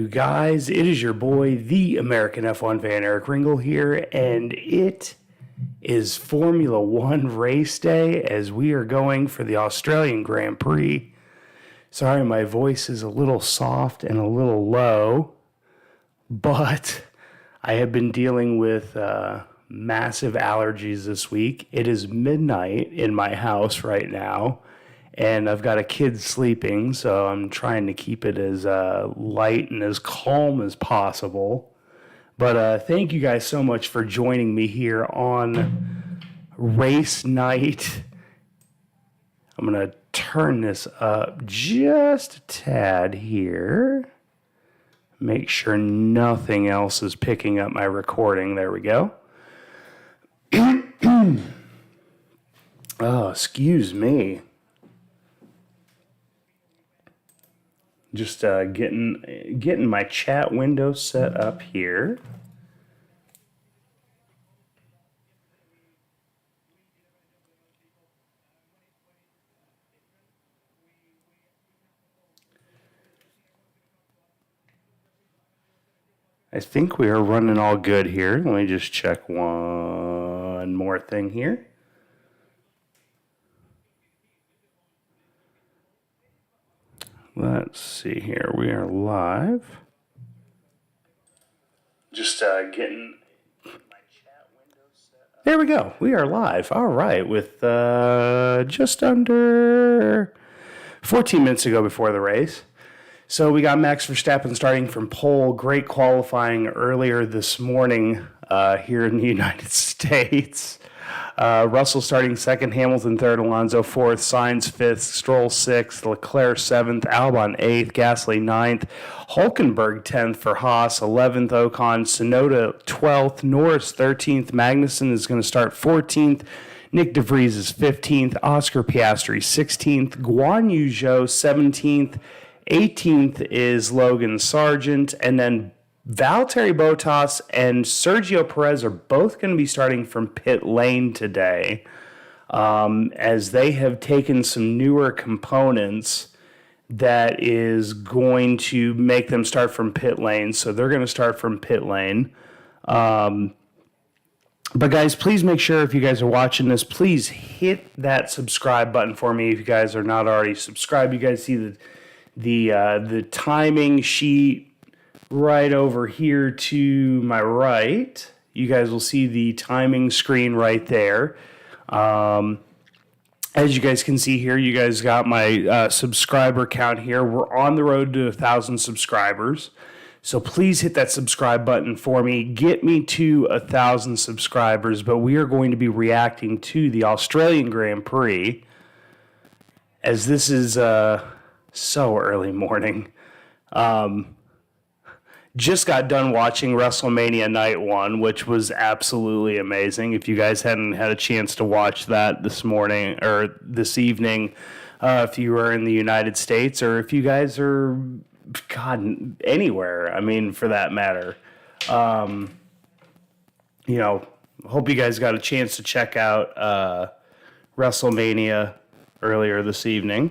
You guys, it is your boy, the American F1 fan, Eric Ringle here, and it is Formula One race day as we are going for the Australian Grand Prix. Sorry, my voice is a little soft and a little low, but I have been dealing with massive allergies this week. It is midnight in my house right now, and I've got a kid sleeping, so I'm trying to keep it as light and as calm as possible. But thank you guys so much for joining me here on race night. I'm going to turn this up just a tad here. Make sure nothing else is picking up my recording. There we go. Oh, excuse me. Just getting my chat window set up here. I think we are running all good here. Let me just check one more thing here. Let's see here. We are live. Just getting my chat window set up. There we go. We are live. All right. With just under 14 minutes to go before the race. So we got Max Verstappen starting from pole. Great qualifying earlier this morning here in the United States. Russell starting second, Hamilton third, Alonso fourth, Sainz fifth, Stroll sixth, Leclerc seventh, Albon eighth, Gasly ninth, Hulkenberg 10th for Haas, 11th Ocon, Tsunoda 12th, Norris 13th, Magnussen is going to start 14th, Nick De Vries is 15th, Oscar Piastri 16th, Guan Yu Zhou 17th, 18th is Logan Sargent, and then Valtteri Bottas and Sergio Perez are both going to be starting from pit lane today, as they have taken some newer components that is going to make them start from pit lane. So they're going to start from pit lane. But guys, please make sure if you guys are watching this, please hit that subscribe button for me if you guys are not already subscribed. You guys see the timing sheet right over here to my right. You guys will see the timing screen right there. As you guys can see here, you guys got my subscriber count here. We're on the road to 1,000 subscribers. So please hit that subscribe button for me. Get me to 1,000 subscribers. But we are going to be reacting to the Australian Grand Prix, as this is so early morning. Just got done watching WrestleMania Night 1, which was absolutely amazing. If you guys hadn't had a chance to watch that this morning or this evening, if you were in the United States, or if you guys are, God, anywhere, I mean, for that matter, hope you guys got a chance to check out WrestleMania earlier this evening.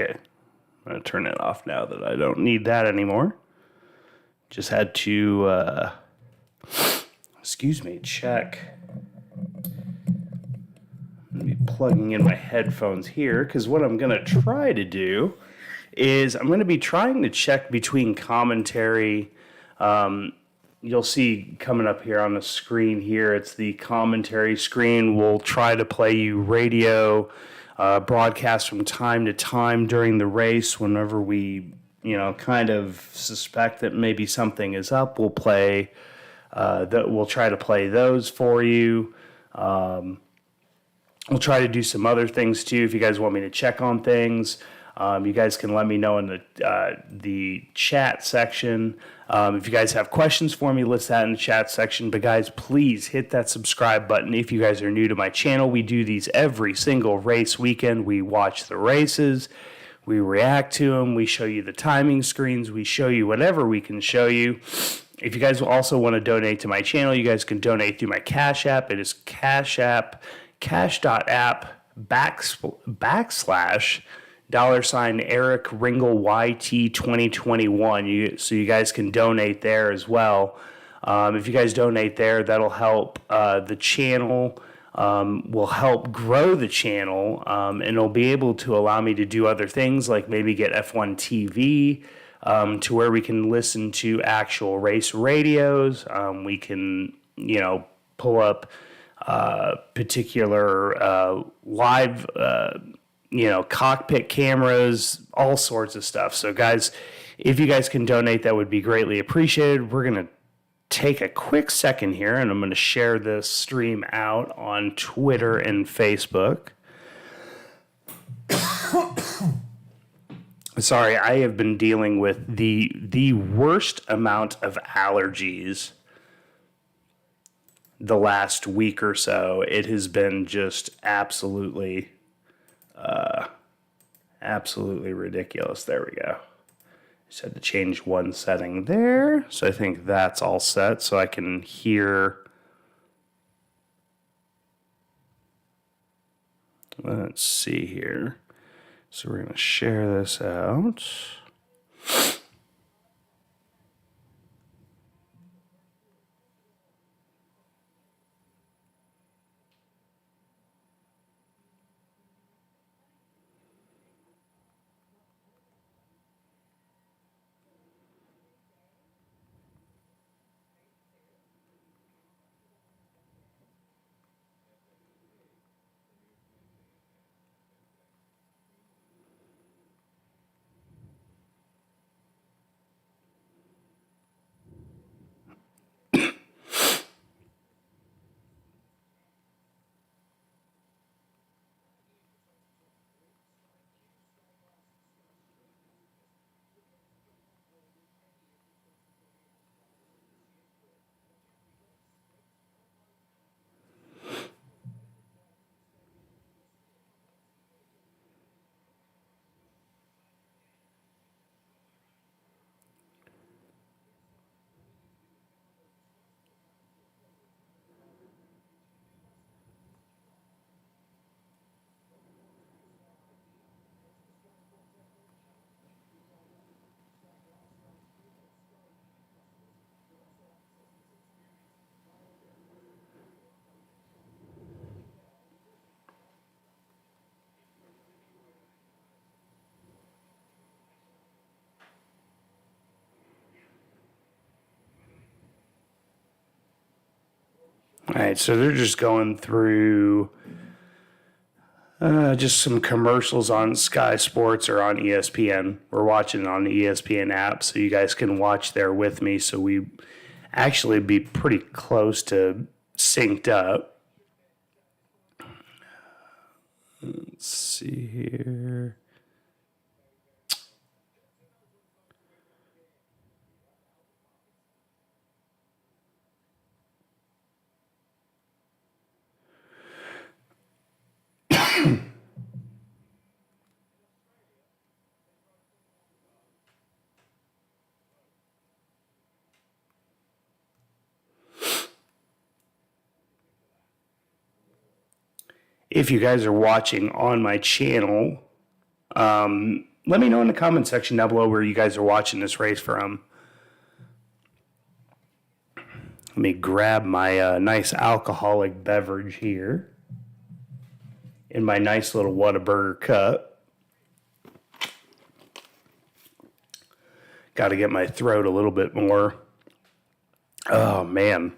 Okay, I'm going to turn it off now that I don't need that anymore. Just had to, check. I'm going to be plugging in my headphones here, because what I'm going to try to do is I'm going to be trying to check between commentary. You'll see coming up here on the screen here, it's the commentary screen. We'll try to play you radio broadcast from time to time during the race. Whenever we, kind of suspect that maybe something is up, we'll play we'll try to play those for you. We'll try to do some other things too. If you guys want me to check on things, you guys can let me know in the chat section. If you guys have questions for me, list that in the chat section. But guys, please hit that subscribe button if you guys are new to my channel. We do these every single race weekend. We watch the races. We react to them. We show you the timing screens. We show you whatever we can show you. If you guys also want to donate to my channel, you guys can donate through my Cash App. It is cash.app backslash $ Eric Ringel YT 2021. So you guys can donate there as well. If you guys donate there, that'll help the channel, will help grow the channel, and it'll be able to allow me to do other things like maybe get F1 TV to where we can listen to actual race radios. We can, pull up particular live, cockpit cameras, all sorts of stuff. So guys, if you guys can donate, that would be greatly appreciated. We're going to take a quick second here, and I'm going to share this stream out on Twitter and Facebook. Sorry, I have been dealing with the worst amount of allergies the last week or so. It has been just absolutely ridiculous. There we go. Just had to change one setting there. So I think that's all set. So I can hear. Let's see here. So we're going to share this out. All right, so they're just going through just some commercials on Sky Sports or on ESPN. We're watching it on the ESPN app, so you guys can watch there with me. So we actually be pretty close to synced up. Let's see here. If you guys are watching on my channel, let me know in the comment section down below where you guys are watching this race from. Let me grab my nice alcoholic beverage here in my nice little Whataburger cup. Got to get my throat a little bit more. Oh, man.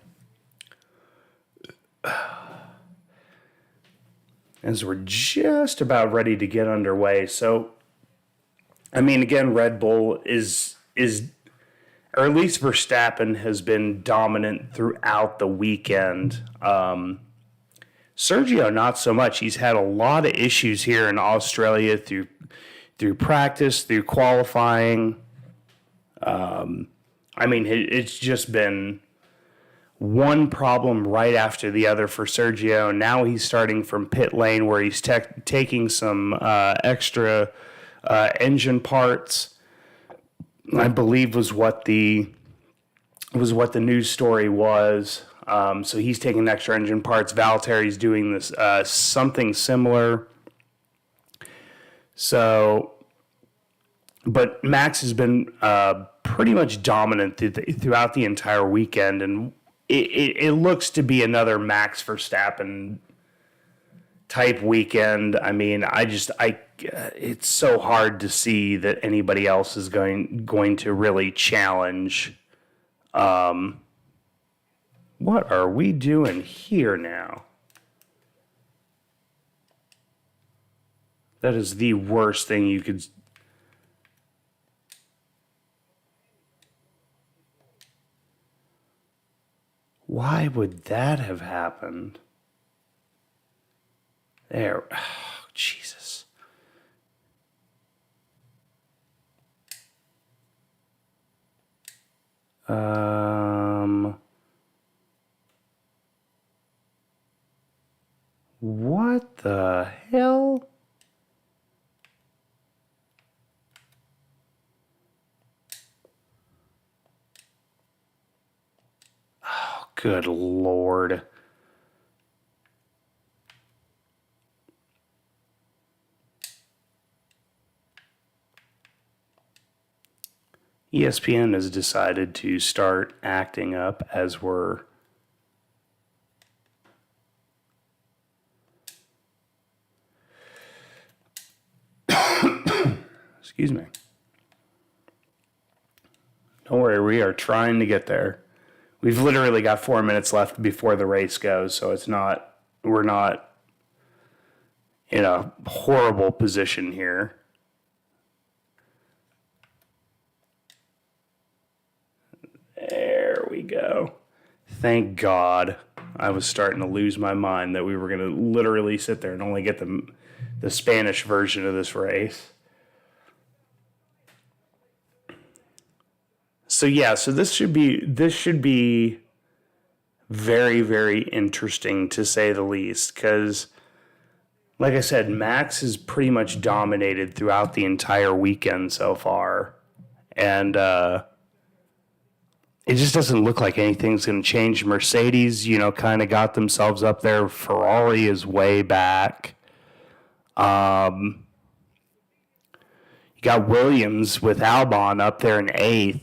As we're just about ready to get underway. So, I mean, again, Red Bull is, or at least Verstappen has been dominant throughout the weekend. Sergio, not so much. He's had a lot of issues here in Australia through practice, through qualifying. I mean, it's just been one problem right after the other for Sergio. Now he's starting from pit lane where he's taking some extra engine parts. I believe was what the news story was. So he's taking extra engine parts. Valtteri's doing this something similar. So, but Max has been pretty much dominant throughout the entire weekend, and it looks to be another Max Verstappen type weekend. I mean, it's so hard to see that anybody else is going to really challenge. What are we doing here now? That is the worst thing you could. Why would that have happened? There. Oh, Jesus. What the hell? Oh, good Lord. ESPN has decided to start acting up as we're excuse me. Don't worry, we are trying to get there. We've literally got 4 minutes left before the race goes, so we're not in a horrible position here. There we go. Thank God. I was starting to lose my mind that we were going to literally sit there and only get the Spanish version of this race. So yeah, so this should be very, very interesting to say the least, because like I said, Max has pretty much dominated throughout the entire weekend so far, and it just doesn't look like anything's going to change. Mercedes, kind of got themselves up there. Ferrari is way back. You got Williams with Albon up there in 8th,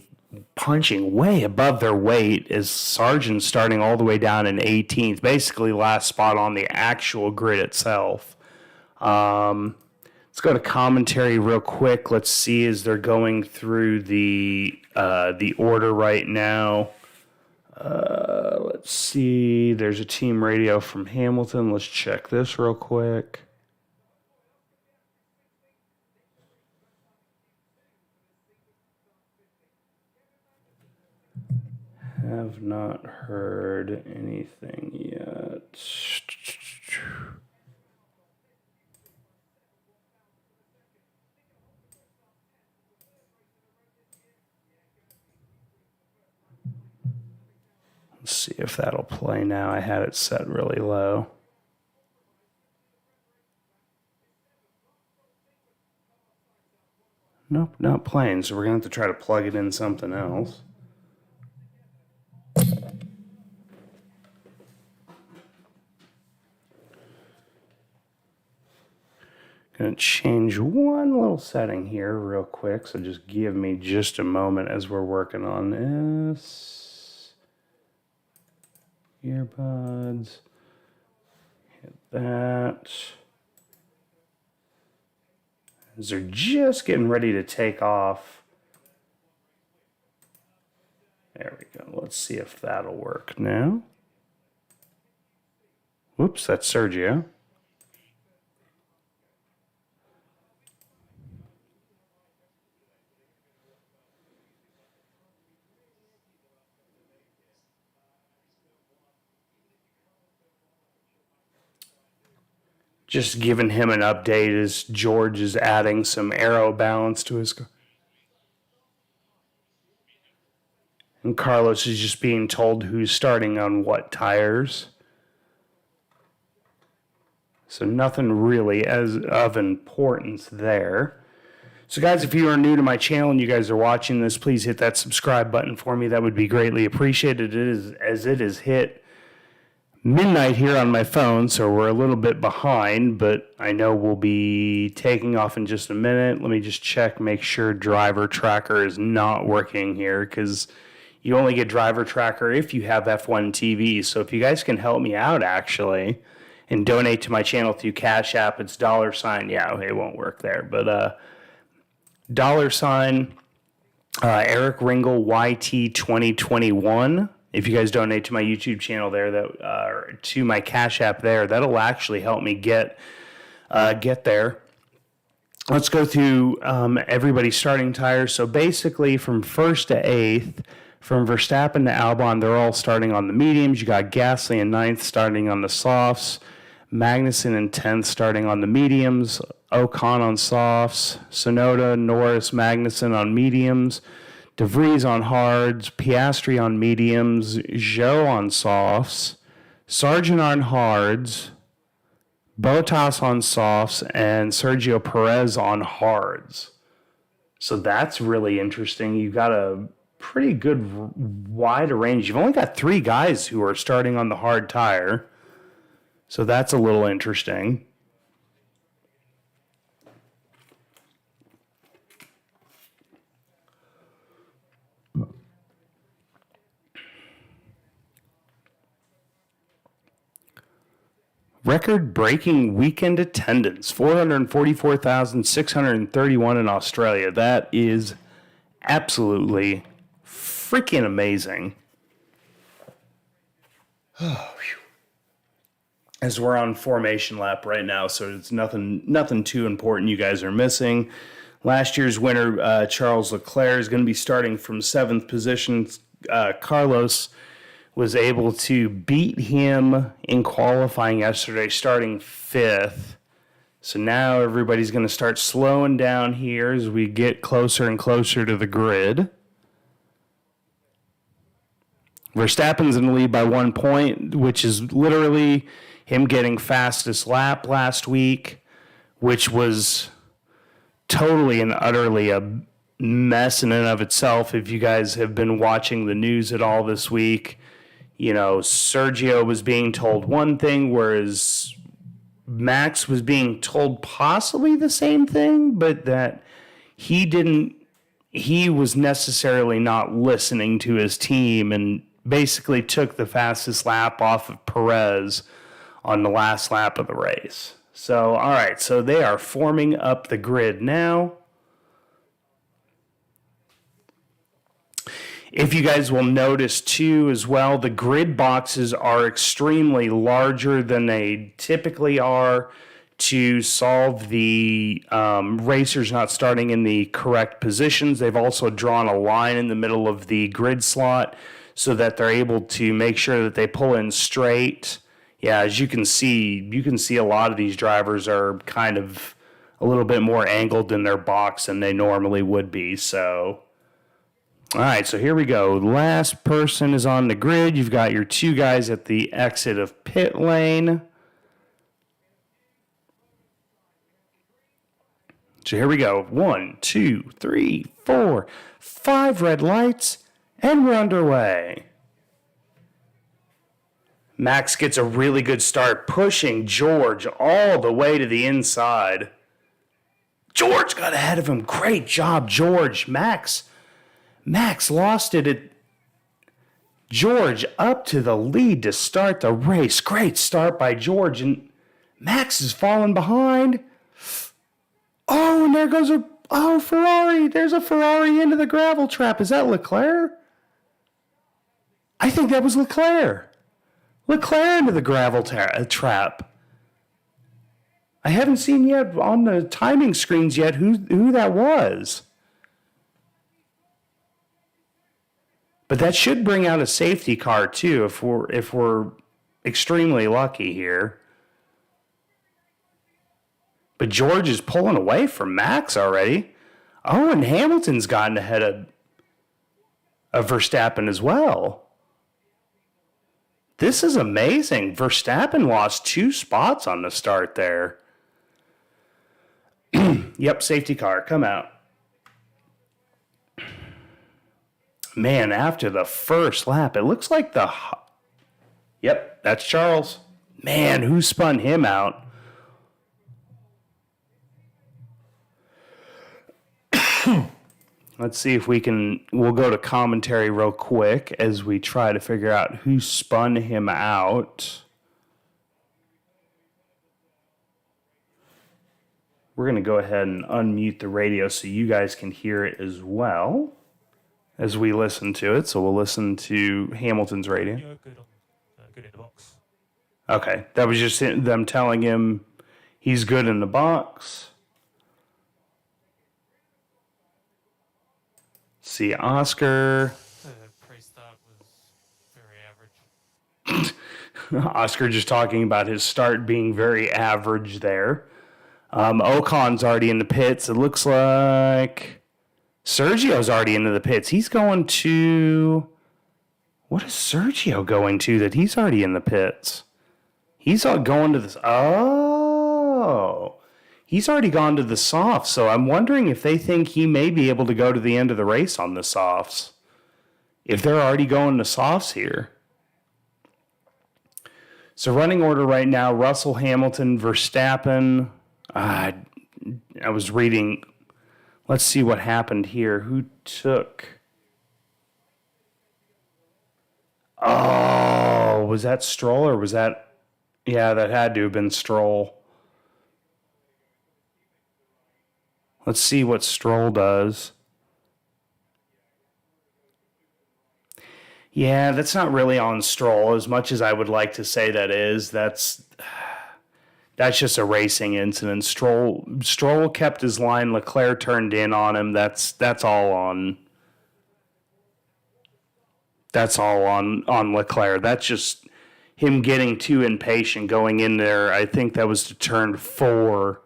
punching way above their weight, as Sargent starting all the way down in 18th, basically last spot on the actual grid itself. Let's go to commentary real quick. Let's see as they're going through the order right now. Let's see. There's a team radio from Hamilton. Let's check this real quick. Have not heard anything yet. Let's see if that'll play now. I had it set really low. Nope, not playing, so we're going to have to try to plug it in something else. Going to change one little setting here real quick, so just give me just a moment as we're working on this. Earbuds. Hit that. As they're just getting ready to take off. There we go. Let's see if that'll work now. Whoops, that's Sergio. Just giving him an update as George is adding some aero balance to his car. And Carlos is just being told who's starting on what tires. So nothing really as of importance there. So guys, if you are new to my channel and you guys are watching this, please hit that subscribe button for me. That would be greatly appreciated. It has hit midnight here on my phone, so we're a little bit behind, but I know we'll be taking off in just a minute. Let me just check, make sure driver tracker is not working here, because you only get driver tracker if you have F1 TV. So if you guys can help me out, actually, and donate to my channel through Cash App, it's $. Yeah, it won't work there, but $, Eric Ringel YT 2021. If you guys donate to my YouTube channel there, to my Cash App there, that'll actually help me get there. Let's go through everybody's starting tires. So basically, from 1st to 8th, from Verstappen to Albon, they're all starting on the mediums. You got Gasly in 9th starting on the softs, Magnussen in 10th starting on the mediums, Ocon on softs, Tsunoda, Norris, Magnussen on mediums, De Vries on hards, Piastri on mediums, Zhou on softs, Sargent on hards, Bottas on softs, and Sergio Perez on hards. So that's really interesting. You've got a pretty good wide range. You've only got 3 guys who are starting on the hard tire. So that's a little interesting. Record-breaking weekend attendance, 444,631 in Australia. That is absolutely freaking amazing. As we're on formation lap right now, so it's nothing too important you guys are missing. Last year's winner, Charles Leclerc, is going to be starting from 7th position. Carlos was able to beat him in qualifying yesterday, starting 5th. So now everybody's going to start slowing down here as we get closer and closer to the grid. Verstappen's in the lead by 1 point, which is literally him getting fastest lap last week, which was totally and utterly a mess in and of itself. If you guys have been watching the news at all this week, you know, Sergio was being told one thing, whereas Max was being told possibly the same thing, but that he was necessarily not listening to his team and basically took the fastest lap off of Perez on the last lap of the race. So, all right, so they are forming up the grid now. If you guys will notice, too, as well, the grid boxes are extremely larger than they typically are to solve the racers not starting in the correct positions. They've also drawn a line in the middle of the grid slot so that they're able to make sure that they pull in straight. Yeah, as you can see a lot of these drivers are kind of a little bit more angled in their box than they normally would be, so... All right, so here we go. Last person is on the grid. You've got your 2 guys at the exit of pit lane. So here we go. 1, 2, 3, 4, 5 red lights, and we're underway. Max gets a really good start, pushing George all the way to the inside. George got ahead of him. Great job, George. Max lost it at George up to the lead to start the race. Great start by George, and Max is falling behind. Oh, and there goes Ferrari. There's a Ferrari into the gravel trap. Is that Leclerc? I think that was Leclerc. Leclerc into the gravel trap. I haven't seen yet on the timing screens yet who that was. But that should bring out a safety car too if we're extremely lucky here. But George is pulling away from Max already. Oh, and Hamilton's gotten ahead of Verstappen as well. This is amazing. Verstappen lost 2 spots on the start there. Yep, safety car, come out. Man, after the first lap, it looks like the Yep, that's Charles. Man, who spun him out? Let's see if we'll go to commentary real quick as we try to figure out who spun him out. We're going to go ahead and unmute the radio so you guys can hear it as well as we listen to it. So we'll listen to Hamilton's radio. Good in the box. Okay, that was just them telling him he's good in the box. See, Oscar. Pre-start was very average. Oscar just talking about his start being very average there. Ocon's already in the pits. It looks like Sergio's already into the pits. He's going to... What is Sergio going to that he's already in the pits? He's all going to this... Oh... He's already gone to the softs, so I'm wondering if they think he may be able to go to the end of the race on the softs. If they're already going to softs here. So running order right now, Russell, Hamilton, Verstappen. I was reading. Let's see what happened here. Who took... Oh, was that Stroll or was that... Yeah, that had to have been Stroll. Let's see what Stroll does. Yeah, that's not really on Stroll as much as I would like to say that is. That's just a racing incident. Stroll kept his line. Leclerc turned in on him. That's all on Leclerc. That's just him getting too impatient going in there. I think that was to turn 4.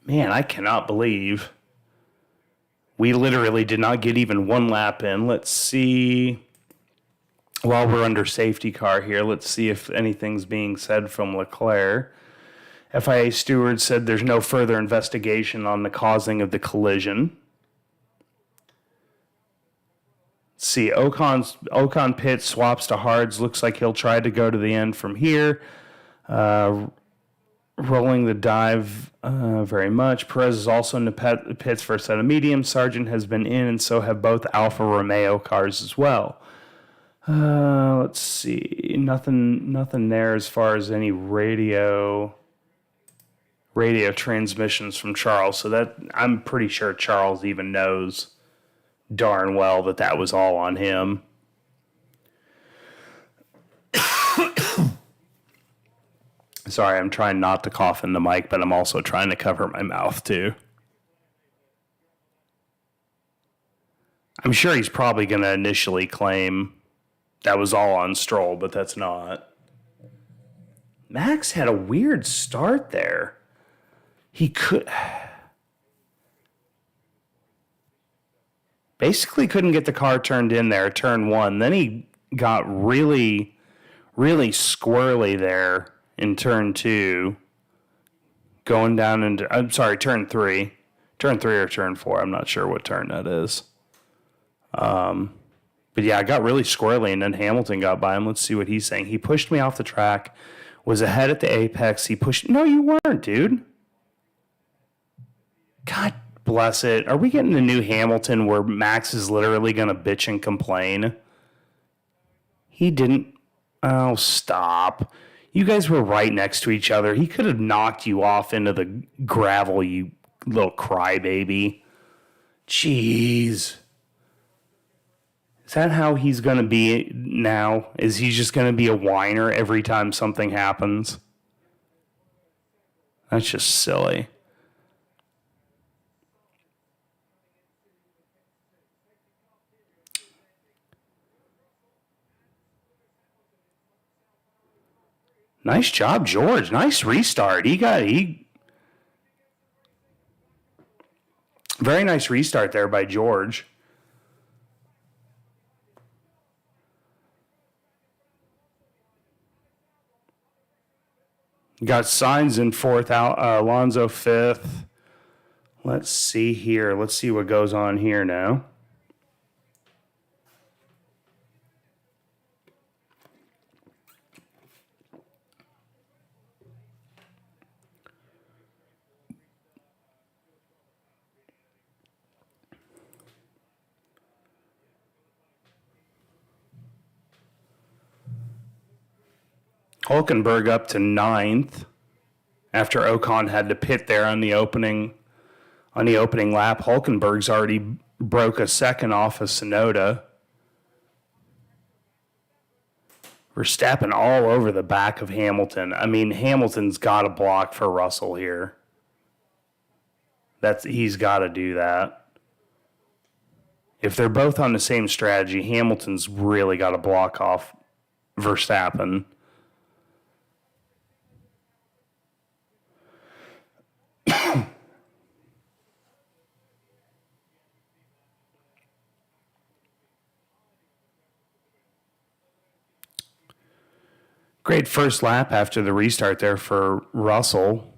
Man, I cannot believe we literally did not get even one lap in. Let's see. While we're under safety car here, let's see if anything's being said from Leclerc. FIA steward said there's no further investigation on the causing of the collision. Let's see. Ocon pits, swaps to hards. Looks like he'll try to go to the end from here. Rolling the dive very much. Perez is also in the pits for a set of mediums. Sargent has been in, and so have both Alfa Romeo cars as well. Let's see. Nothing there as far as any radio transmissions from Charles. So that I'm pretty sure Charles even knows darn well that was all on him. Sorry, I'm trying not to cough in the mic, but I'm also trying to cover my mouth too. I'm sure he's probably going to initially claim that was all on Stroll, but that's not. Max had a weird start there. He basically couldn't get the car turned in there, turn 1. Then he got really, really squirrely there in turn 2, going down into, turn 3. Turn 3 or turn 4. I'm not sure what turn that is. But yeah, I got really squirrely, and then Hamilton got by him. Let's see what he's saying. He pushed me off the track, was ahead at the apex. He pushed... No, you weren't, dude. God bless it. Are we getting the new Hamilton where Max is literally going to bitch and complain? He didn't... Oh, stop. You guys were right next to each other. He could have knocked you off into the gravel, you little crybaby. Jeez. Is that how he's going to be now? Is he just going to be a whiner every time something happens? That's just silly. Nice job, George. Nice restart. Very nice restart there by George. Got Sainz in 4th, Alonso 5th. Let's see here. Let's see what goes on here now. Hulkenberg up to 9th after Ocon had to pit there on the opening lap. Hulkenberg's already broke a second off of Tsunoda. Verstappen all over the back of Hamilton. I mean, Hamilton's got a block for Russell here. He's got to do that. If they're both on the same strategy, Hamilton's really got to block off Verstappen. Great first lap after the restart there for Russell.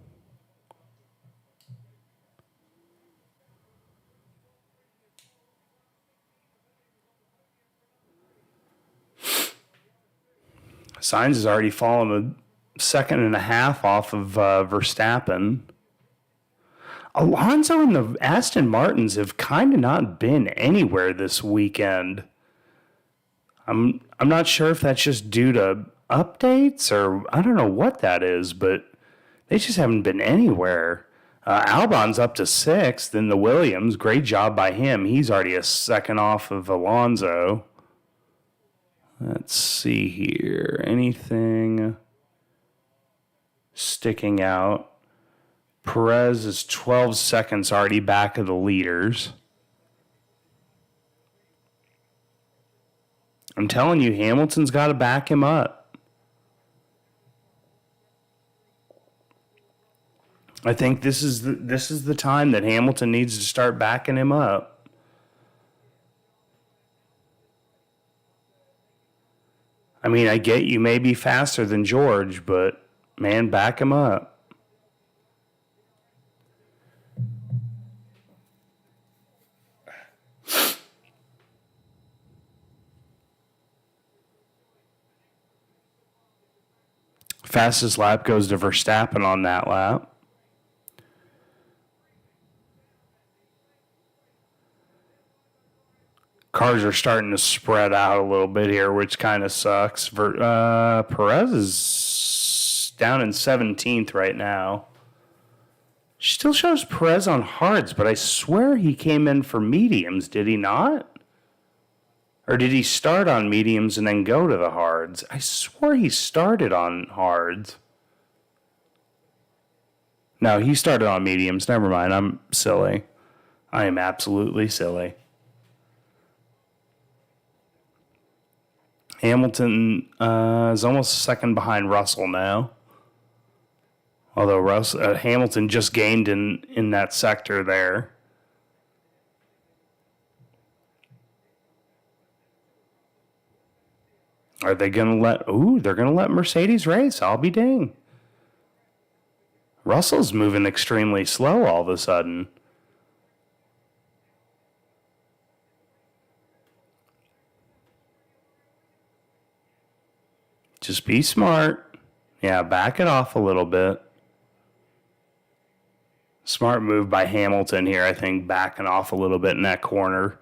Sainz has already fallen a second and a half off of Verstappen. Alonso and the Aston Martins have kind of not been anywhere this weekend. I'm not sure if that's just due to updates or I don't know what that is, but they just haven't been anywhere. Albon's up to 6th in the Williams. Great job by him. He's already a second off of Alonso. Let's see here. Anything sticking out? Perez is 12 seconds already back of the leaders. I'm telling you, Hamilton's got to back him up. I think this is the time that Hamilton needs to start backing him up. I mean, I get you may be faster than George, but man, back him up. Fastest lap goes to Verstappen on that lap. Cars are starting to spread out a little bit here, which kind of sucks. Perez is down in 17th right now. Still shows Perez on hards, but I swear he came in for mediums, did he not? Or did he start on mediums and then go to the hards? I swear he started on hards. No, he started on mediums. Never mind, I'm silly. I am absolutely silly. Hamilton is almost a second behind Russell now. Although Hamilton just gained in that sector there. Are they going to let... Ooh, they're going to let Mercedes race. I'll be dang. Russell's moving extremely slow all of a sudden. Just be smart. Yeah, back it off a little bit. Smart move by Hamilton here, I think, backing off a little bit in that corner.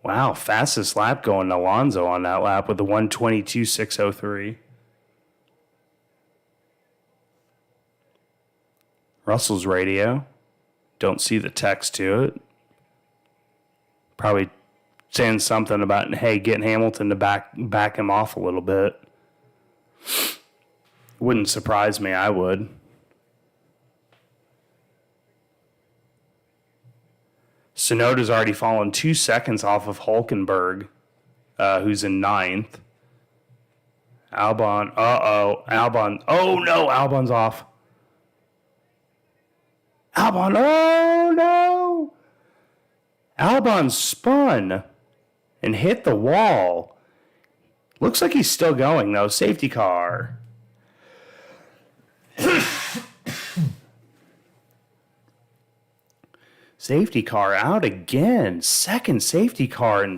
Wow, fastest lap going to Alonso on that lap with the 1:22.603. Russell's radio. Don't see the text to it. Probably saying something about, hey, getting Hamilton to back him off a little bit. Wouldn't surprise me, I would. Tsunoda's already fallen 2 seconds off of Hulkenberg, who's in 9th. Albon, Albon, oh no, Albon's off. Albon, oh no! Albon spun and hit the wall. Looks like he's still going, though. Safety car. Safety car out again. Second safety car in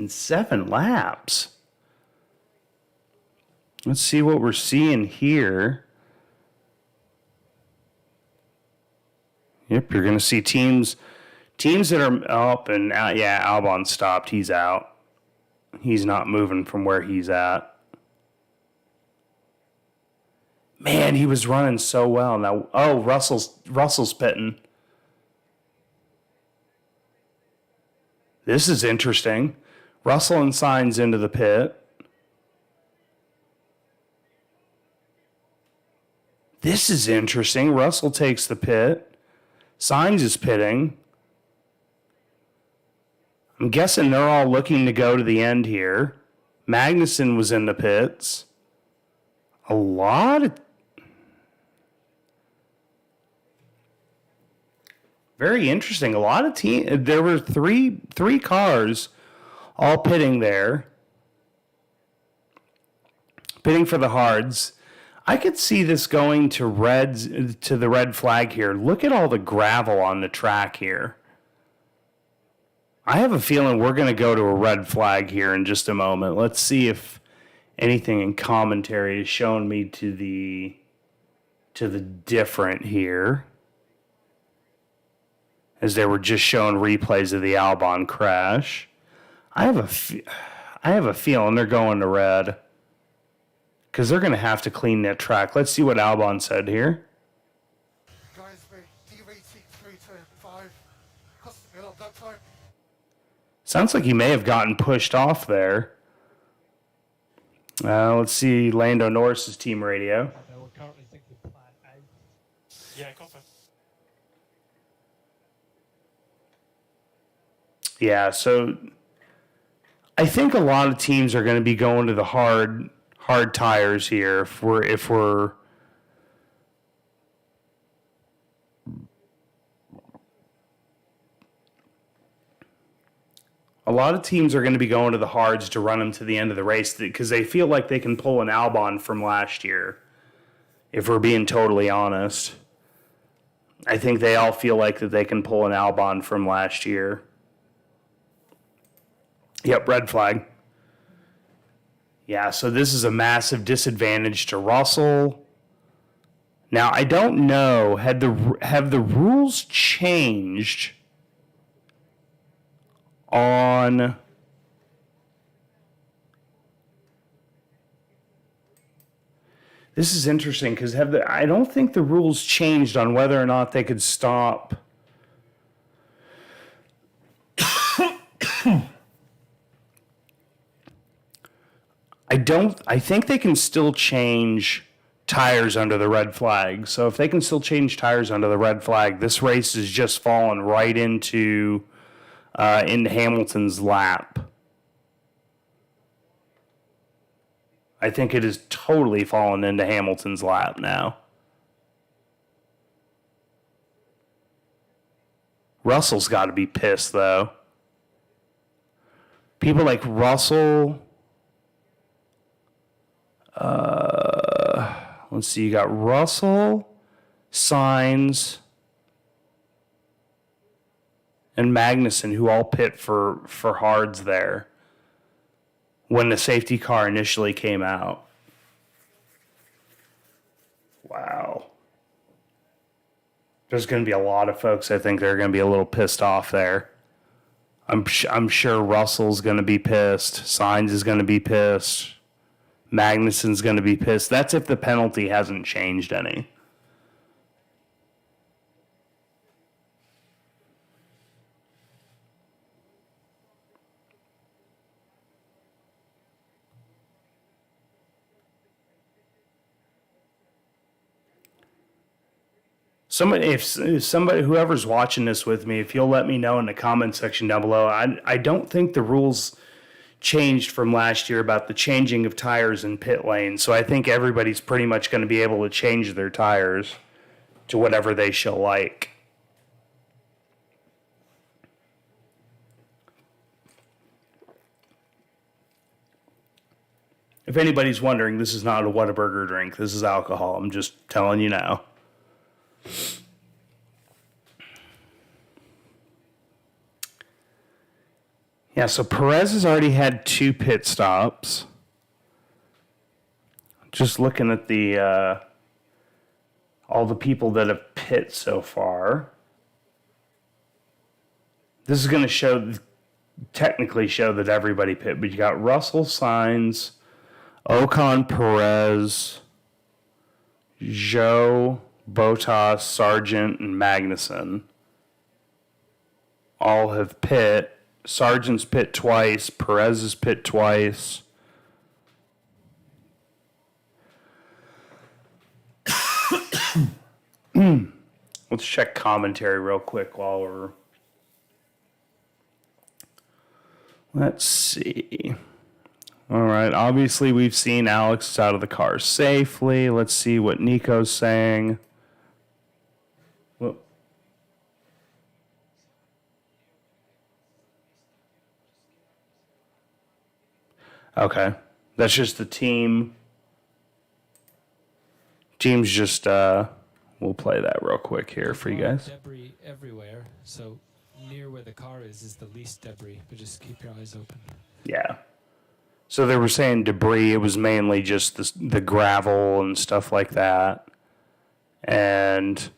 7 laps. Let's see what we're seeing here. Yep, you're going to see teams that are up and out. Yeah, Albon stopped. He's out. He's not moving from where he's at. Man, he was running so well. Now, Russell's pitting. This is interesting. Russell and Sainz into the pit. This is interesting. Russell takes the pit. Sainz is pitting. I'm guessing they're all looking to go to the end here. Magnussen was in the pits. A lot of... Very interesting. A lot of there were three cars all pitting there. Pitting for the hards. I could see this going to the red flag here. Look at all the gravel on the track here. I have a feeling we're going to go to a red flag here in just a moment. Let's see if anything in commentary is showing me to the different here, as they were just showing replays of the Albon crash. I have a feeling they're going to red, because they're going to have to clean that track. Let's see what Albon said here. Guys, we're derating 3 to 5. Costing me a lot of that time. Sounds like he may have gotten pushed off there. Let's see Lando Norris's team radio. We're currently thinking plan A. Yeah, copy. Yeah, so I think a lot of teams are going to be going to the hard tires here if we're a lot of teams are going to be going to the hards to run them to the end of the race because they feel like they can pull an Albon from last year. If we're being totally honest, I think they all feel like that they can pull an Albon from last year. Yep, red flag. Yeah, so this is a massive disadvantage to Russell. Now, I don't know, have the rules changed on this is interesting because I don't think the rules changed on whether or not they could stop I think they can still change tires under the red flag. So if they can still change tires under the red flag, this race is just fallen right into Hamilton's lap. I think it is totally fallen into Hamilton's lap now. Russell's got to be pissed, though. People like Russell... let's see, you got Russell, Sainz, and Magnussen, who all pit for hards there when the safety car initially came out. Wow. There's going to be a lot of folks, I think, they're going to be a little pissed off there. I'm sure Russell's going to be pissed. Sainz is going to be pissed. Magnussen's going to be pissed. That's if the penalty hasn't changed any. If somebody, whoever's watching this with me, if you'll let me know in the comment section down below, I don't think the rules changed from last year about the changing of tires in pit lane. So I think everybody's pretty much going to be able to change their tires to whatever they shall like. If anybody's wondering, this is not a Whataburger drink. This is alcohol. I'm just telling you now. Yeah, so Perez has already had 2 pit stops. Just looking at the all the people that have pit so far. This is going to technically show that everybody pit, but you got Russell, Sainz, Ocon, Perez, Zhou, Bottas, Sargent, and Magnussen. All have pit. Sargent's pit twice. Perez's pit twice. Let's check commentary real quick while we're... Let's see. All right. Obviously, we've seen Alex out of the car safely. Let's see what Nico's saying. Well, okay. That's just the team. Team's just, we'll play that real quick here for you guys. Debris everywhere, so near where the car is the least debris, but just keep your eyes open. Yeah. So they were saying debris. It was mainly just the gravel and stuff like that. And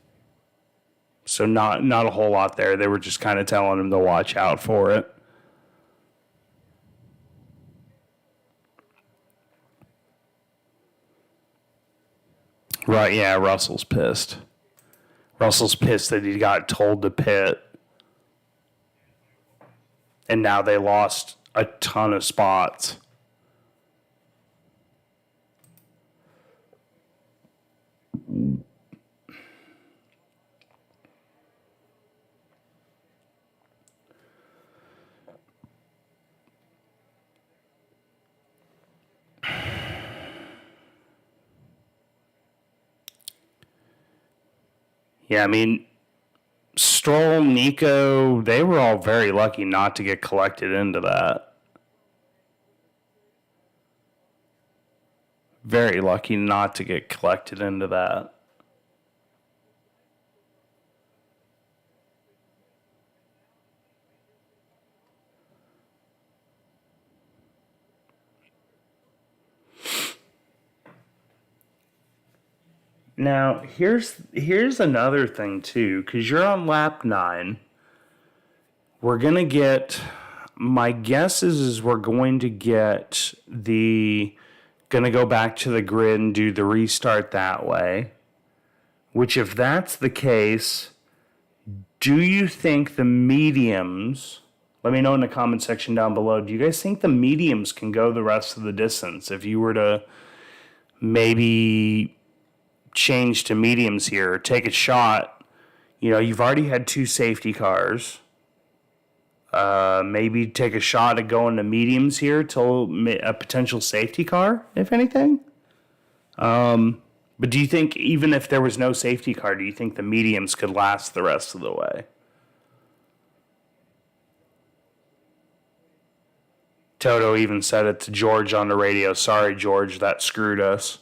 so not a whole lot there. They were just kind of telling him to watch out for it. Right, yeah, Russell's pissed. Russell's pissed that he got told to pit. And now they lost a ton of spots. Yeah, I mean, Stroll, Nico, they were all very lucky not to get collected into that. Very lucky not to get collected into that. Now, here's another thing, too, because you're on lap 9. We're going to get, my guess is we're going to get going to go back to the grid and do the restart that way. Which, if that's the case, do you think the mediums, let me know in the comment section down below, do you guys think the mediums can go the rest of the distance? If you were to maybe change to mediums here, take a shot. You know, you've already had 2 safety cars. Maybe take a shot at going to mediums here till a potential safety car, if anything. But do you think even if there was no safety car, do you think the mediums could last the rest of the way? Toto even said it to George on the radio. Sorry, George, that screwed us.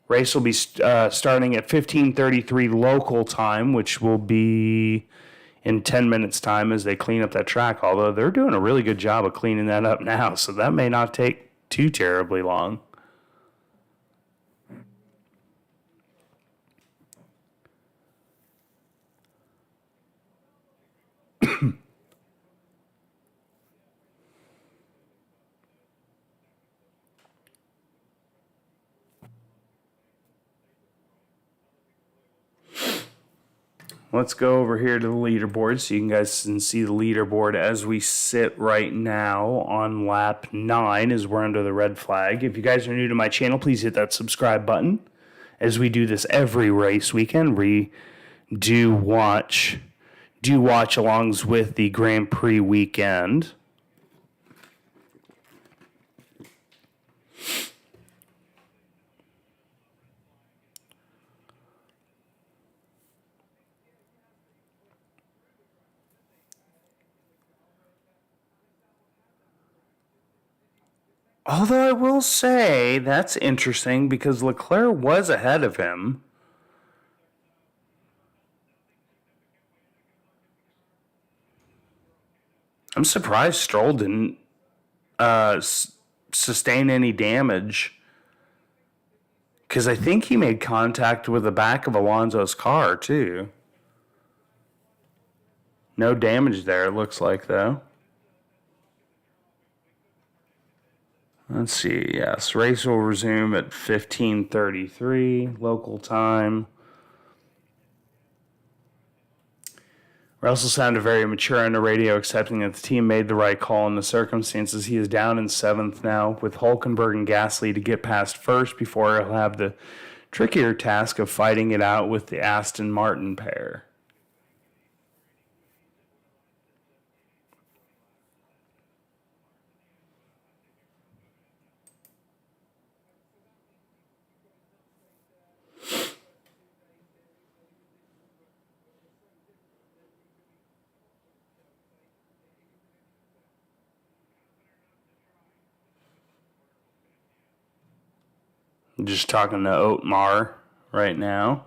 Race will be starting at 15:33 local time, which will be in 10 minutes' time as they clean up that track, although they're doing a really good job of cleaning that up now, so that may not take too terribly long. Let's go over here to the leaderboard so you guys can see the leaderboard as we sit right now on lap 9 as we're under the red flag. If you guys are new to my channel, please hit that subscribe button. As we do this every race weekend, we do watch alongs with the Grand Prix weekend. Although I will say that's interesting because Leclerc was ahead of him. I'm surprised Stroll didn't sustain any damage, because I think he made contact with the back of Alonso's car, too. No damage there, it looks like, though. Let's see, yes. Race will resume at 15:33 local time. Russell sounded very mature on the radio, accepting that the team made the right call in the circumstances. He is down in 7th now, with Hülkenberg and Gasly to get past first before he'll have the trickier task of fighting it out with the Aston Martin pair. I'm just talking to Otmar right now.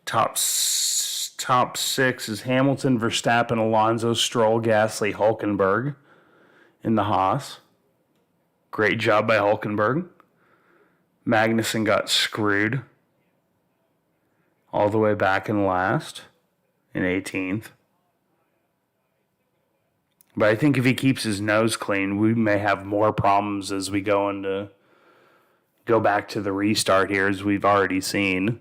Top 6 is Hamilton, Verstappen, Alonso, Stroll, Gasly, Hülkenberg in the Haas. Great job by Hülkenberg. Magnussen got screwed all the way back in last in 18th. But I think if he keeps his nose clean, we may have more problems as we go back to the restart here, as we've already seen.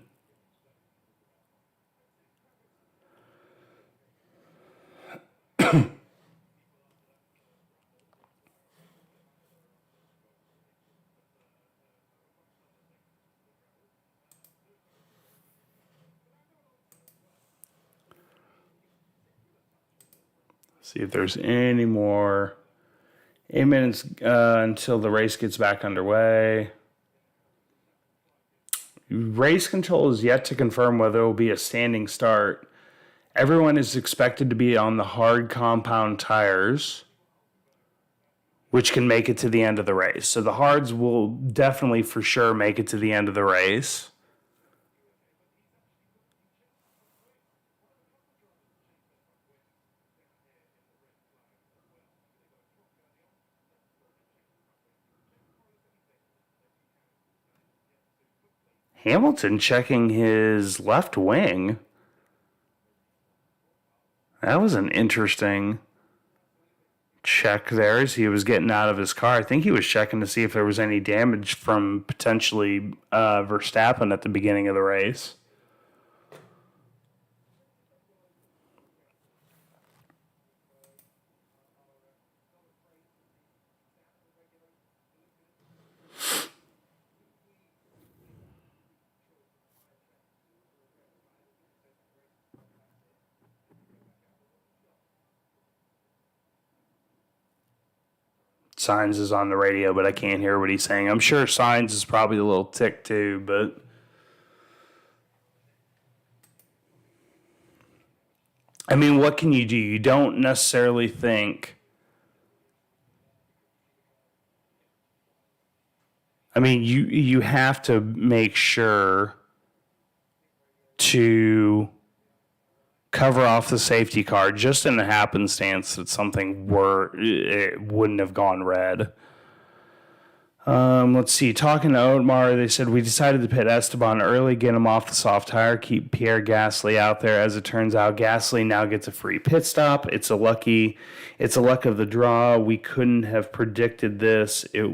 See if there's any more 8 minutes until the race gets back underway. Race control is yet to confirm whether it will be a standing start. Everyone is expected to be on the hard compound tires, which can make it to the end of the race. So the hards will definitely for sure make it to the end of the race. Hamilton checking his left wing. That was an interesting check there as he was getting out of his car. I think he was checking to see if there was any damage from potentially Verstappen at the beginning of the race. Sainz is on the radio, but I can't hear what he's saying. I'm sure Sainz is probably a little ticked too, but I mean, what can you do? You don't necessarily think. I mean, you have to make sure to cover off the safety car just in the happenstance that something it wouldn't have gone red. Let's see. Talking to Otmar, they said we decided to pit Esteban early, get him off the soft tire, keep Pierre Gasly out there. As it turns out, Gasly now gets a free pit stop. It's a luck of the draw. We couldn't have predicted this. It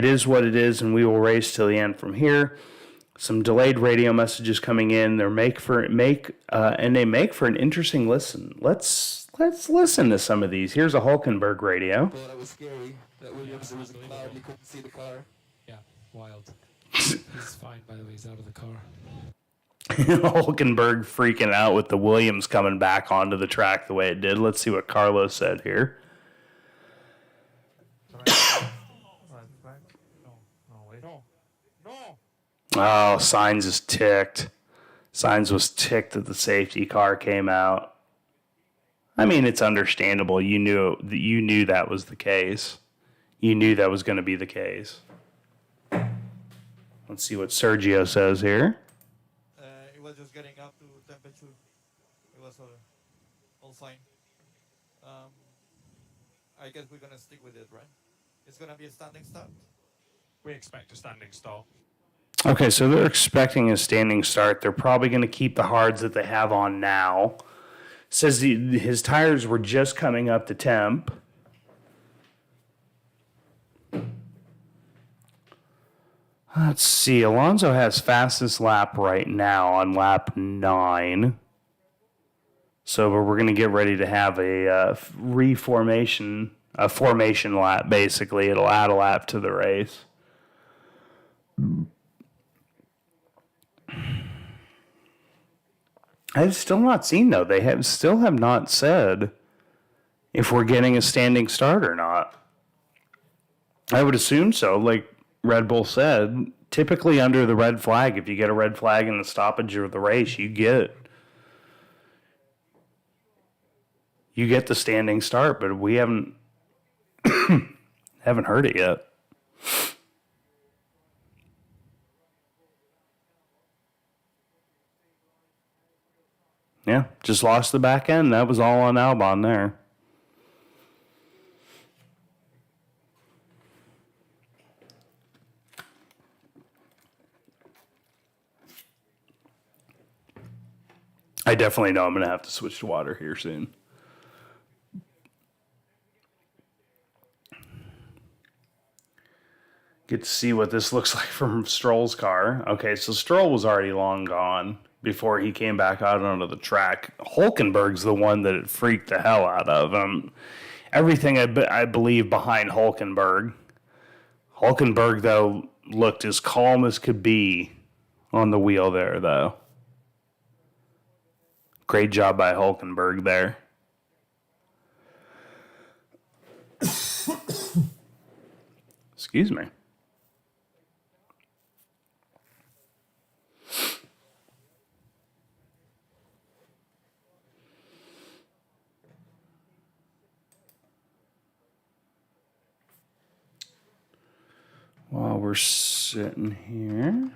is what it is, and we will race till the end from here. Some delayed radio messages coming in. They make for an interesting listen. Let's listen to some of these. Here's a Hülkenberg radio. Well, that was scary. That Williams was a cloud. You couldn't see the car. Yeah, wild. He's fine, by the way. He's out of the car. Hülkenberg freaking out with the Williams coming back onto the track the way it did. Let's see what Carlos said here. Oh, Sainz is ticked. Sainz was ticked that the safety car came out. I mean, it's understandable. You knew that was the case. You knew that was going to be the case. Let's see what Sergio says here. It was just getting up to temperature. It was all fine. I guess we're gonna stick with it, right? It's gonna be a standing start. We expect a standing start. Okay, so they're expecting a standing start. They're probably going to keep the hards that they have on now. Says his tires were just coming up to temp. Let's see. Alonso has fastest lap right now on lap 9. So, but we're going to get ready to have a formation lap, basically. It'll add a lap to the race. I've still not seen, though. They still have not said if we're getting a standing start or not. I would assume so. Like Red Bull said, typically under the red flag, if you get a red flag in the stoppage of the race, you get the standing start, but we haven't heard it yet. Yeah, just lost the back end. That was all on Albon there. I definitely know I'm going to have to switch to water here soon. Get to see what this looks like from Stroll's car. Okay, so Stroll was already long gone before he came back out onto the track. Hulkenberg's the one that it freaked the hell out of him. Everything I believe behind Hulkenberg. Hulkenberg, though, looked as calm as could be on the wheel there, though. Great job by Hulkenberg there. Excuse me. While we're sitting here.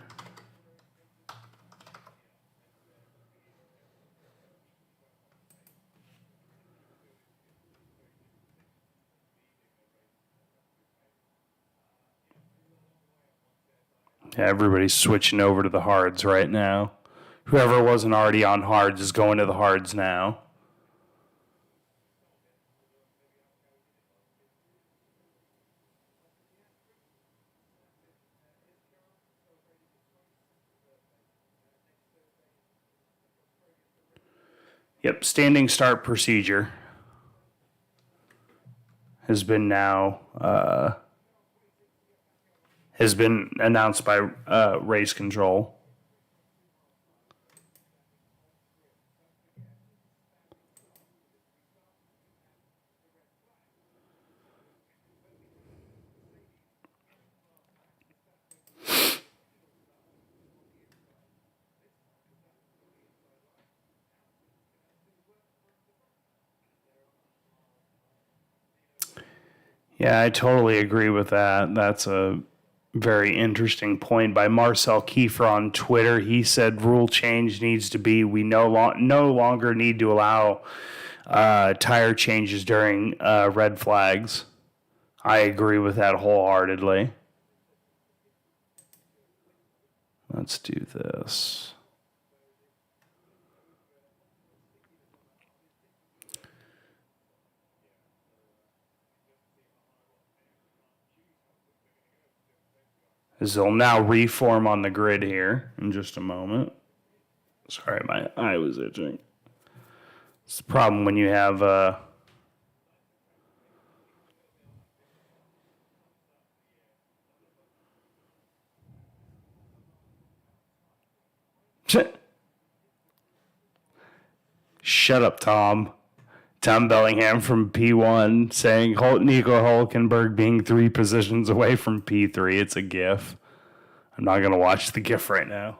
Yeah, everybody's switching over to the hards right now. Whoever wasn't already on hards is going to the hards now. Yep, standing start procedure has been announced by race control. Yeah, I totally agree with that. That's a very interesting point by Marcel Kiefer on Twitter. He said rule change needs to be we no longer need to allow tire changes during red flags. I agree with that wholeheartedly. Let's do this. They'll now reform on the grid here in just a moment. Sorry, my eye was itching. It's the problem when you have Shut up, Tom. Tom Bellingham from P1 saying Nico Hulkenberg being 3 positions away from P3. It's a GIF. I'm not going to watch the GIF right now.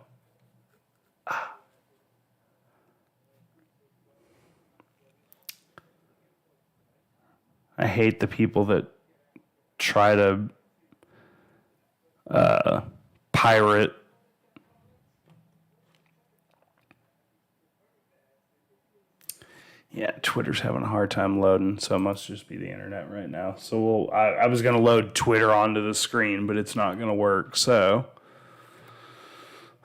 I hate the people that try to pirate Yeah, Twitter's having a hard time loading, so it must just be the internet right now. So I was going to load Twitter onto the screen, but it's not going to work. So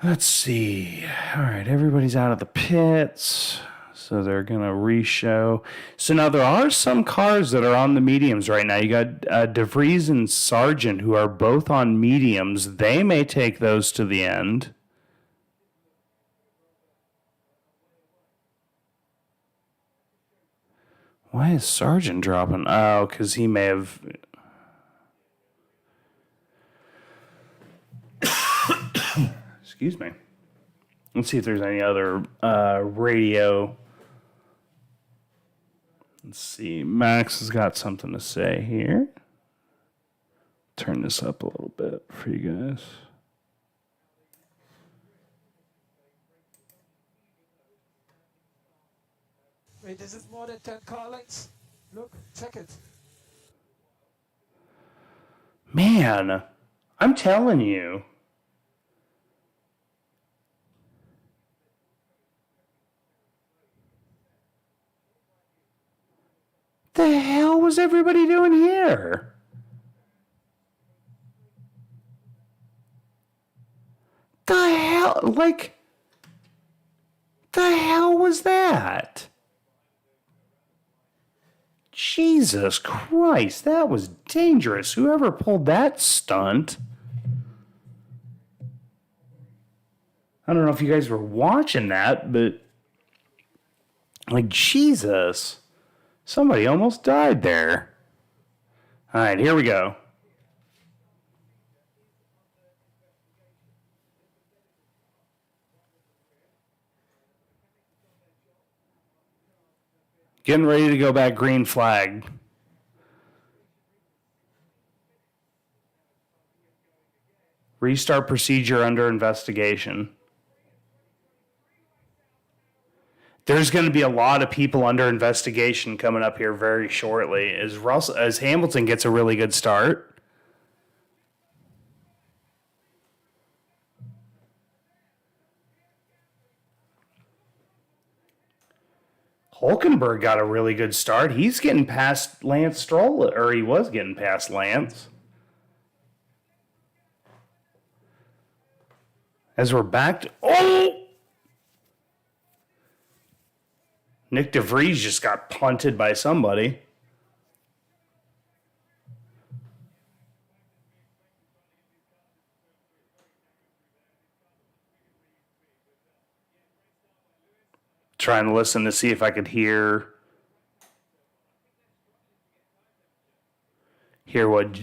let's see. All right, everybody's out of the pits. So they're going to re-show. So now there are some cars that are on the mediums right now. You got DeVries and Sargent, who are both on mediums. They may take those to the end. Why is Sargent dropping? Oh, because he may have... Excuse me. Let's see if there's any other radio... Let's see. Max has got something to say here. Turn this up a little bit for you guys. Wait, is it more than 10 car lengths? Look, check it. Man, I'm telling you. The hell was everybody doing here? The hell, like, the hell was that? Jesus Christ, that was dangerous. Whoever pulled that stunt. I don't know if you guys were watching that, but like, Jesus. Somebody almost died there. All right, here we go. Getting ready to go back, green flag. Restart procedure under investigation. There's going to be a lot of people under investigation coming up here very shortly as Hamilton gets a really good start. Hulkenberg got a really good start. He's getting past Lance Stroll, or he was getting past Lance. As we're back to... Oh! Nick DeVries just got punted by somebody. Trying to listen to see if I could hear what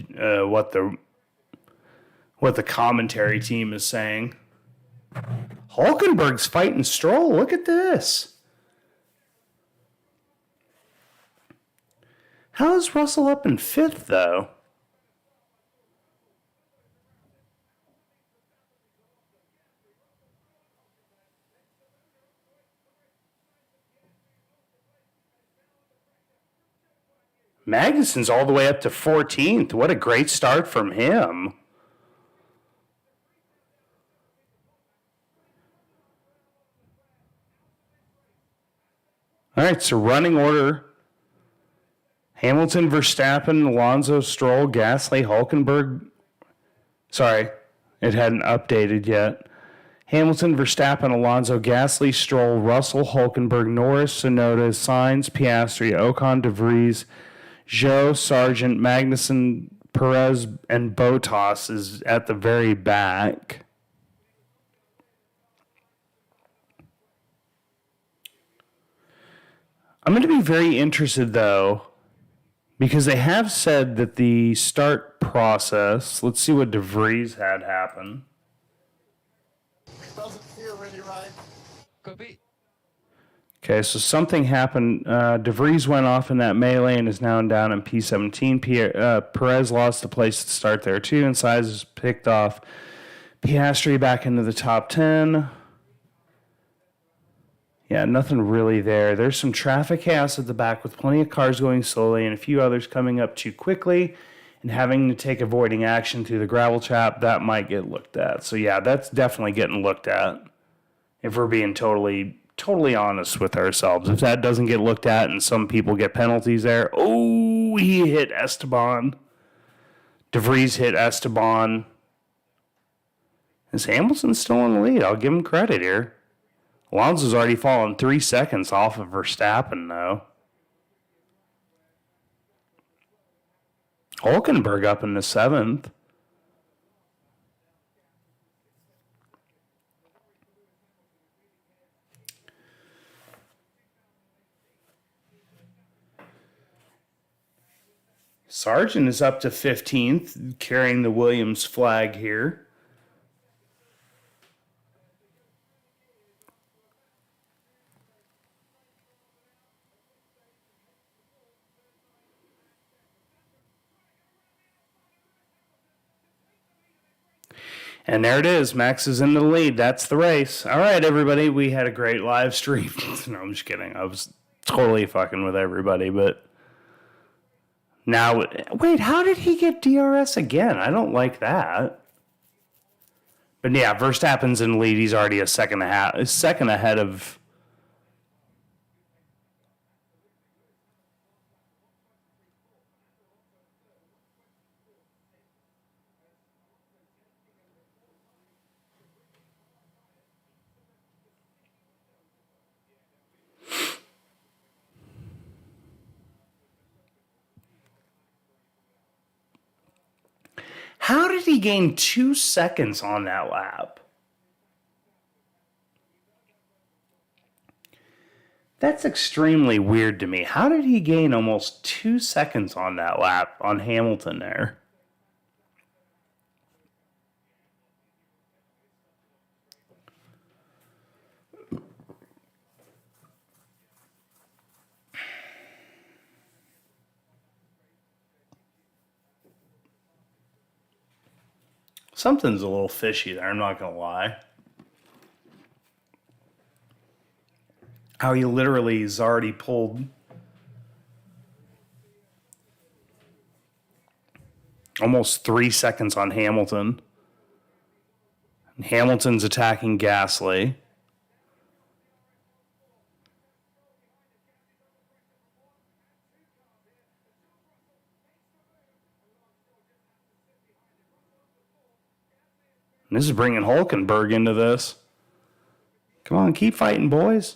the commentary team is saying. Hulkenberg's fighting Stroll. Look at this. How is Russell up in fifth, though? Magnussen's all the way up to 14th. What a great start from him. All right, so running order. Hamilton, Verstappen, Alonso, Stroll, Gasly, Hulkenberg. Sorry, it hadn't updated yet. Hamilton, Verstappen, Alonso, Gasly, Stroll, Russell, Hulkenberg, Norris, Tsunoda, Sainz, Piastri, Ocon, DeVries, Zhou, Sargent, Magnussen, Perez, and Bottas is at the very back. I'm going to be very interested, though, because they have said that the start process, let's see what DeVries had happen. Doesn't feel really right. Could be. Okay, so something happened. DeVries went off in that melee and is now down in P17. Perez lost the place to start there, too, and Sainz is picked off. Piastri back into the top 10. Yeah, nothing really there. There's some traffic chaos at the back with plenty of cars going slowly and a few others coming up too quickly and having to take avoiding action through the gravel trap. That might get looked at. So, yeah, that's definitely getting looked at if we're being totally totally honest with ourselves. If that doesn't get looked at and some people get penalties there, oh, he hit Esteban. De Vries hit Esteban. Is Hamilton still in the lead? I'll give him credit here. Alonso's already fallen 3 seconds off of Verstappen, though. Hulkenberg up in the 7th. Sargent is up to 15th, carrying the Williams flag here. And there it is. Max is in the lead. That's the race. All right, everybody. We had a great live stream. No, I'm just kidding. I was totally fucking with everybody, but now, wait, how did he get DRS again? I don't like that. But yeah, Verstappen's in the lead. He's already a second ahead of. How did he gain 2 seconds on that lap? That's extremely weird to me. How did he gain almost 2 seconds on that lap on Hamilton there? Something's a little fishy there, I'm not going to lie. How he literally has already pulled almost 3 seconds on Hamilton. And Hamilton's attacking Gasly. And this is bringing Hulkenberg into this. Come on, keep fighting, boys.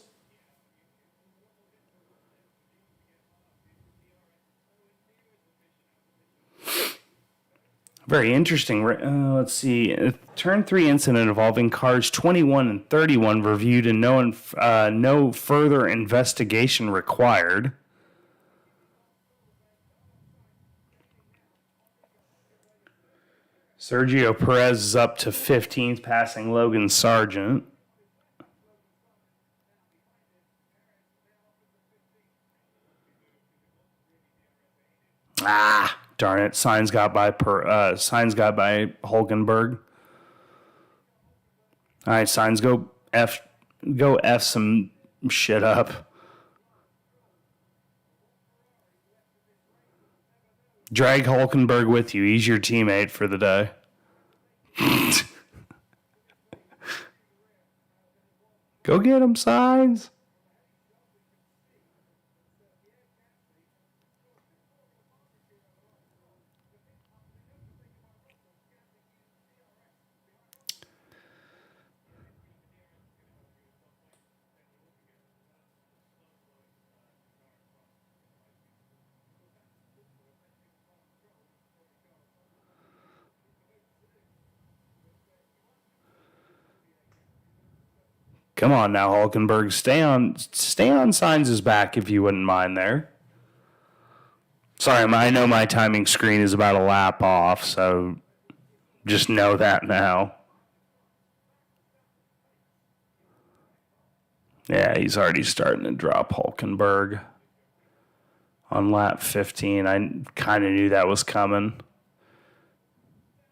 Very interesting. Let's see. Turn 3 incident involving cars 21 and 31 reviewed and no further investigation required. Sergio Perez is up to 15th, passing Logan Sargent. Ah, darn it! Sainz got by Hulkenberg. All right, Sainz, go f some shit up. Drag Hulkenberg with you. He's your teammate for the day. Go get him, Sainz. Come on now, Hulkenberg. Stay on Sainz's back if you wouldn't mind there. Sorry, I know my timing screen is about a lap off, so just know that now. Yeah, he's already starting to drop Hulkenberg on lap 15. I kind of knew that was coming.